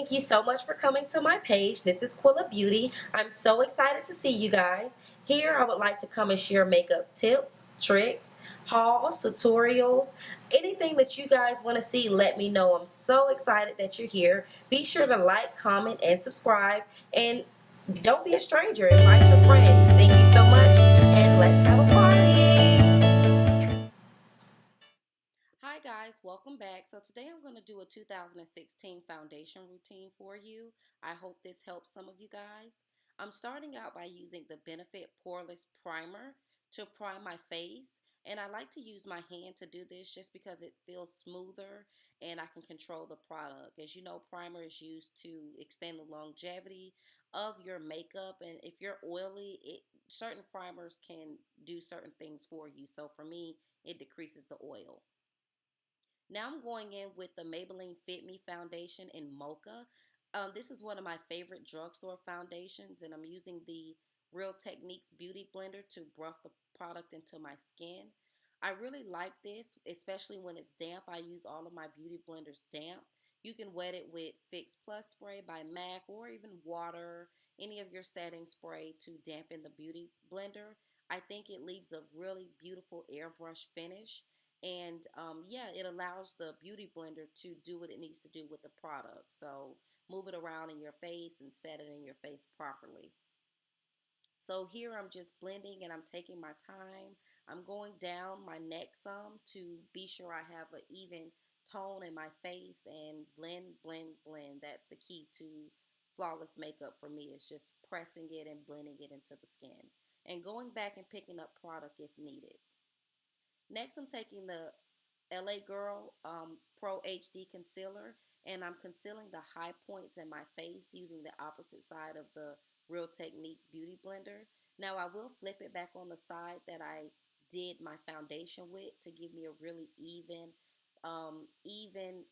Thank you so much for coming to my page. This is Quilla Beauty. I'm so excited to see you guys. Here I would like to come and share makeup tips, tricks, hauls, tutorials, anything that you guys want to see, let me know. I'm so excited that you're here. Be sure to like, comment, and subscribe. And don't be a stranger. Invite your friends. Thank you so much. And let's have a party. Hi guys, welcome back. So today I'm going to do a 2016 foundation routine for you. I hope this helps some of you guys. I'm starting out by using the Benefit Poreless Primer to prime my face. And I like to use my hand to do this just because it feels smoother and I can control the product. As you know, primer is used to extend the longevity of your makeup. And if you're oily, certain primers can do certain things for you. So for me, it decreases the oil. Now I'm going in with the Maybelline Fit Me foundation in Mocha. This is one of my favorite drugstore foundations, and I'm using the Real Techniques Beauty Blender to buff the product into my skin. I really like this, especially when it's damp. I use all of my beauty blenders damp. You can wet it with Fix Plus spray by MAC or even water, any of your setting spray to dampen the beauty blender. I think it leaves a really beautiful airbrush finish. And yeah, it allows the beauty blender to do what it needs to do with the product. So move it around in your face and set it in your face properly. So here I'm just blending and I'm taking my time. I'm going down my neck some to be sure I have an even tone in my face, and blend, blend, blend. That's the key to flawless makeup for me, is just pressing it and blending it into the skin and going back and picking up product if needed. Next, I'm taking the LA Girl Pro HD Concealer, and I'm concealing the high points in my face using the opposite side of the Real Technique Beauty Blender. Now, I will flip it back on the side that I did my foundation with to give me a really even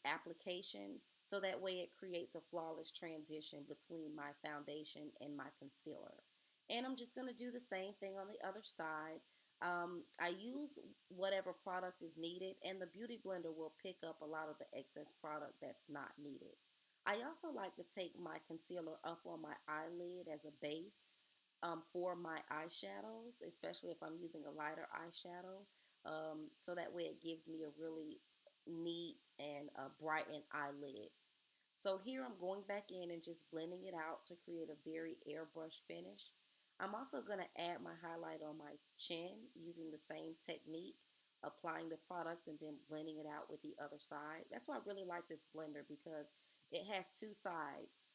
application, so that way it creates a flawless transition between my foundation and my concealer. And I'm just going to do the same thing on the other side. I use whatever product is needed, and the beauty blender will pick up a lot of the excess product that's not needed. I also like to take my concealer up on my eyelid as a base for my eyeshadows, especially if I'm using a lighter eyeshadow. So that way it gives me a really neat and brightened eyelid. So here I'm going back in and just blending it out to create a very airbrush finish. I'm also going to add my highlight on my chin using the same technique, applying the product and then blending it out with the other side. That's why I really like this blender, because it has two sides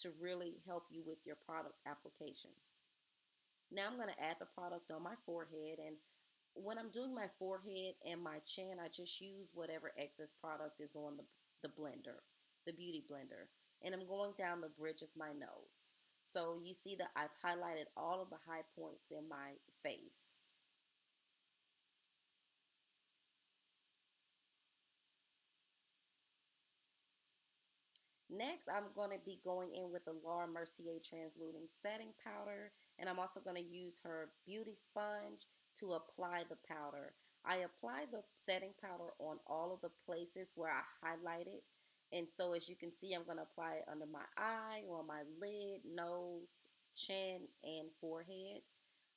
to really help you with your product application. Now I'm going to add the product on my forehead, and when I'm doing my forehead and my chin, I just use whatever excess product is on the blender, the beauty blender. And I'm going down the bridge of my nose. So you see that I've highlighted all of the high points in my face. Next, I'm going to be going in with the Laura Mercier Transluting Setting Powder, and I'm also going to use her beauty sponge to apply the powder. I apply the setting powder on all of the places where I highlighted, and so as you can see, I'm going to apply it under my eye, on my lid, nose, chin, and forehead.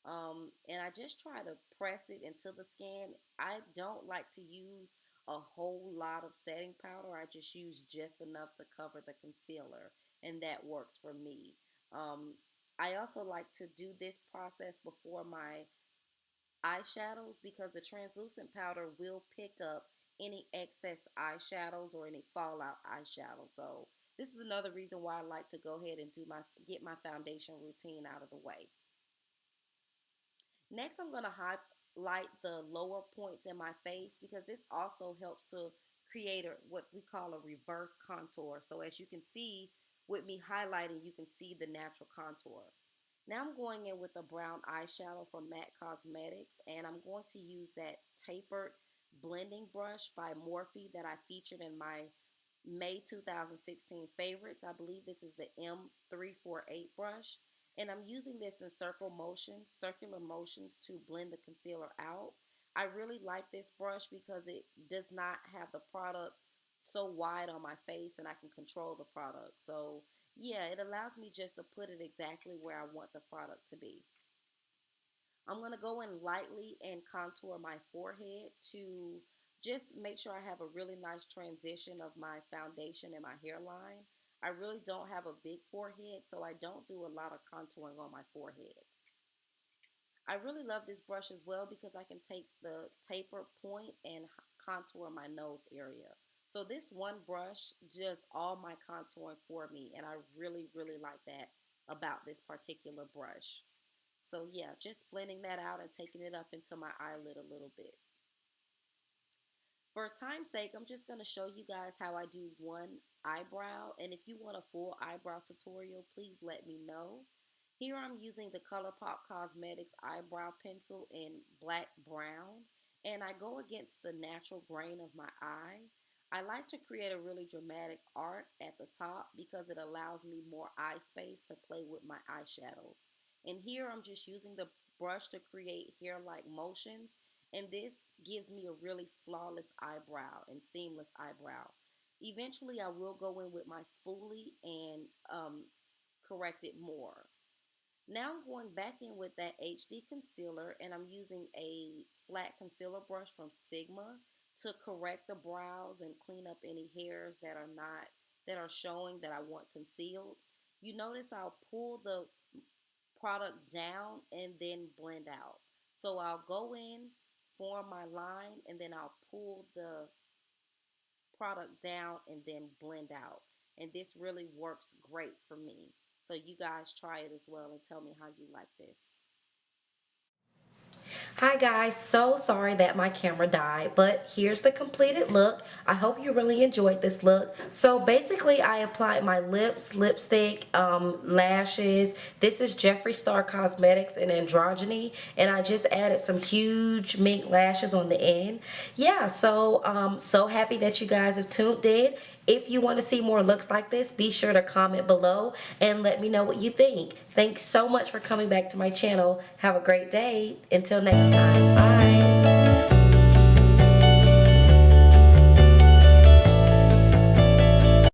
And I just try to press it into the skin. I don't like to use a whole lot of setting powder. I just use just enough to cover the concealer, and that works for me. Um, I also like to do this process before my eyeshadows, because the translucent powder will pick up any excess eyeshadows or any fallout eyeshadow. So this is another reason why I like to go ahead and get my foundation routine out of the way. Next, I'm going to highlight the lower points in my face, because this also helps to create what we call a reverse contour. So as you can see, with me highlighting, you can see the natural contour. Now I'm going in with a brown eyeshadow from MAC Cosmetics, and I'm going to use that tapered blending brush by Morphe that I featured in my May 2016 favorites. I believe this is the M348 brush. And I'm using this in circular motions to blend the concealer out. I really like this brush because it does not have the product so wide on my face and I can control the product. So yeah, it allows me just to put it exactly where I want the product to be. I'm going to go in lightly and contour my forehead to just make sure I have a really nice transition of my foundation and my hairline. I really don't have a big forehead, so I don't do a lot of contouring on my forehead. I really love this brush as well because I can take the taper point and contour my nose area. So this one brush does all my contouring for me, and I really, really like that about this particular brush. So yeah, just blending that out and taking it up into my eyelid a little bit. For time's sake, I'm just going to show you guys how I do one eyebrow. And if you want a full eyebrow tutorial, please let me know. Here I'm using the ColourPop Cosmetics eyebrow pencil in black brown. And I go against the natural grain of my eye. I like to create a really dramatic arc at the top because it allows me more eye space to play with my eyeshadows. And here I'm just using the brush to create hair-like motions, and this gives me a really flawless eyebrow and seamless eyebrow. Eventually I will go in with my spoolie and correct it more. Now I'm going back in with that HD concealer, and I'm using a flat concealer brush from Sigma to correct the brows and clean up any hairs that are showing that I want concealed. You notice I'll pull the product down and then blend out. So I'll go in, form my line, and then I'll pull the product down and then blend out. And this really works great for me. So you guys try it as well and tell me how you like this. Hi guys, so sorry that my camera died, but here's the completed look. I hope you really enjoyed this look. So basically I applied my lips, lipstick, lashes. This is Jeffree Star Cosmetics and Androgyny, and I just added some huge mink lashes on the end. Yeah, so so happy that you guys have tuned in. If you want to see more looks like this, be sure to comment below and let me know what you think. Thanks so much for coming back to my channel. Have a great day. Until next time. Bye.